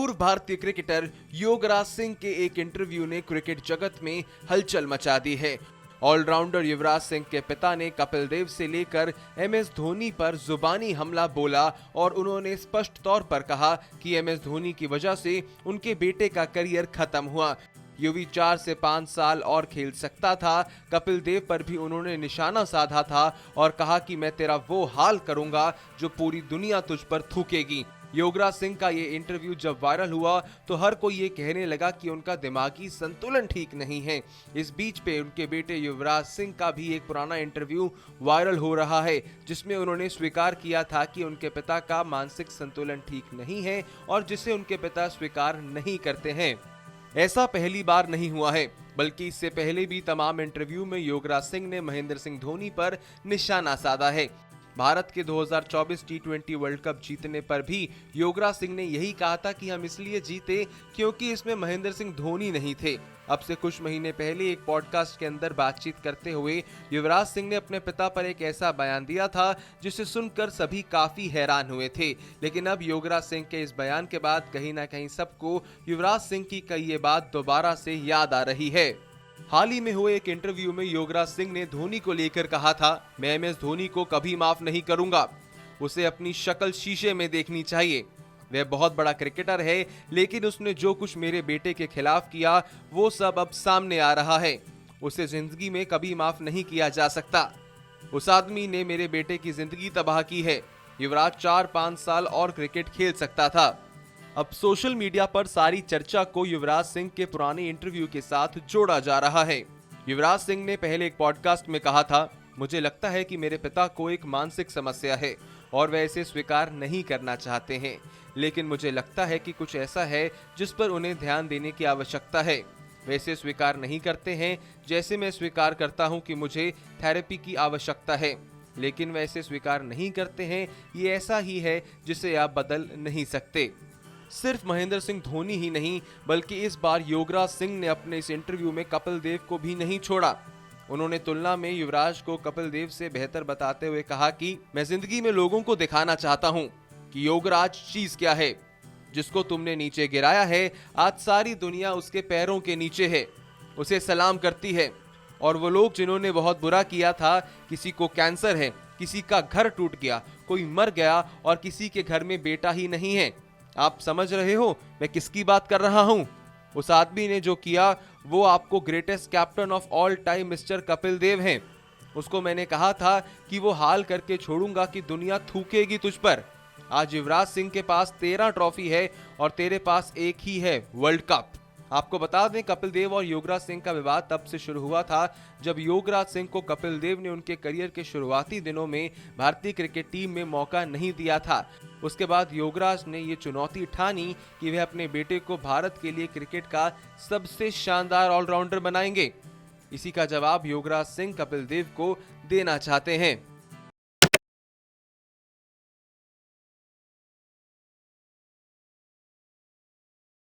पूर्व भारतीय क्रिकेटर युवराज सिंह के एक इंटरव्यू ने क्रिकेट जगत में हलचल मचा दी है। ऑलराउंडर युवराज सिंह के पिता ने कपिल देव से लेकर एमएस धोनी पर जुबानी हमला बोला और उन्होंने स्पष्ट तौर पर कहा कि एमएस धोनी की वजह से उनके बेटे का करियर खत्म हुआ। युवी 4 से 5 साल और खेल सकता था। कपिल देव पर भी उन्होंने निशाना साधा था और कहा कि मैं तेरा वो हाल करूंगा जो पूरी दुनिया तुझ पर थूकेगी। युवराज सिंह का ये इंटरव्यू जब वायरल हुआ तो हर कोई ये कहने लगा कि उनका दिमागी संतुलन ठीक नहीं है। इस बीच पे उनके बेटे युवराज सिंह का भी एक पुराना इंटरव्यू वायरल हो रहा है, जिसमें उन्होंने स्वीकार किया था कि उनके पिता का मानसिक संतुलन ठीक नहीं है और जिसे उनके पिता स्वीकार नहीं करते हैं। ऐसा पहली बार नहीं हुआ है, बल्कि इससे पहले भी तमाम इंटरव्यू में युवराज सिंह ने महेंद्र सिंह धोनी पर निशाना साधा है। भारत के 2024 टी20 वर्ल्ड कप जीतने पर भी युवराज सिंह ने यही कहा था कि हम इसलिए जीते क्योंकि इसमें महेंद्र सिंह धोनी नहीं थे। अब से कुछ महीने पहले एक पॉडकास्ट के अंदर बातचीत करते हुए युवराज सिंह ने अपने पिता पर एक ऐसा बयान दिया था जिसे सुनकर सभी काफी हैरान हुए थे। लेकिन अब युवराज सिंह के इस बयान के बाद कहीं ना कहीं सबको युवराज सिंह की कही ये बात दोबारा से याद आ रही है। हाल ही में हुए एक इंटरव्यू में युवराज सिंह ने धोनी को लेकर कहा था, मैं एमएस धोनी को कभी माफ नहीं करूंगा, उसे अपनी शक्ल शीशे में देखनी चाहिए। वह बहुत बड़ा क्रिकेटर है, लेकिन उसने जो कुछ मेरे बेटे के खिलाफ किया वो सब अब सामने आ रहा है। उसे जिंदगी में कभी माफ नहीं किया जा सकता। उस आदमी ने मेरे बेटे की जिंदगी तबाह की है। युवराज 4-5 साल और क्रिकेट खेल सकता था। अब सोशल मीडिया पर सारी चर्चा को युवराज सिंह के पुराने इंटरव्यू के साथ जोड़ा जा रहा है। युवराज सिंह ने पहले एक पॉडकास्ट में कहा था, मुझे लगता है कि मेरे पिता को एक मानसिक समस्या है और वह इसे स्वीकार नहीं करना चाहते हैं, लेकिन मुझे लगता है कि कुछ ऐसा है जिस पर उन्हें ध्यान देने की आवश्यकता है। वे इसे स्वीकार नहीं करते हैं, जैसे मैं स्वीकार करता हूं कि मुझे थेरेपी की आवश्यकता है, लेकिन वे इसे स्वीकार नहीं करते हैं। ये ऐसा ही है जिसे आप बदल नहीं सकते। सिर्फ महेंद्र सिंह धोनी ही नहीं, बल्कि इस बार युवराज सिंह ने अपने इस इंटरव्यू में कपिल देव को भी नहीं छोड़ा। उन्होंने तुलना में युवराज को कपिल देव से बेहतर बताते हुए कहा कि मैं जिंदगी में लोगों को दिखाना चाहता हूं कि युवराज चीज क्या है। जिसको तुमने नीचे गिराया है, आज सारी दुनिया उसके पैरों के नीचे है, उसे सलाम करती है। और वो लोग जिन्होंने बहुत बुरा किया था, किसी को कैंसर है, किसी का घर टूट गया, कोई मर गया और किसी के घर में बेटा ही नहीं है। आप समझ रहे हो मैं किसकी बात कर रहा हूं? उस आदमी ने जो किया वो आपको greatest captain of all time mister Kapil Dev हैं। उसको मैंने कहा था कि वो हाल करके छोड़ूंगा कि दुनिया थूकेगी तुझ पर। आज युवराज सिंह के पास 13 ट्रॉफी है और तेरे पास एक ही है, वर्ल्ड कप। आपको बता दें, कपिल देव और युवराज सिंह का विवाद तब से शुरू हुआ था जब युवराज सिंह को कपिल देव ने उनके करियर के शुरुआती दिनों में भारतीय क्रिकेट टीम में मौका नहीं दिया था। उसके बाद युवराज ने ये चुनौती ठानी कि वह अपने बेटे को भारत के लिए क्रिकेट का सबसे शानदार ऑलराउंडर बनाएंगे। इसी का जवाब युवराज सिंह कपिल देव को देना चाहते हैं।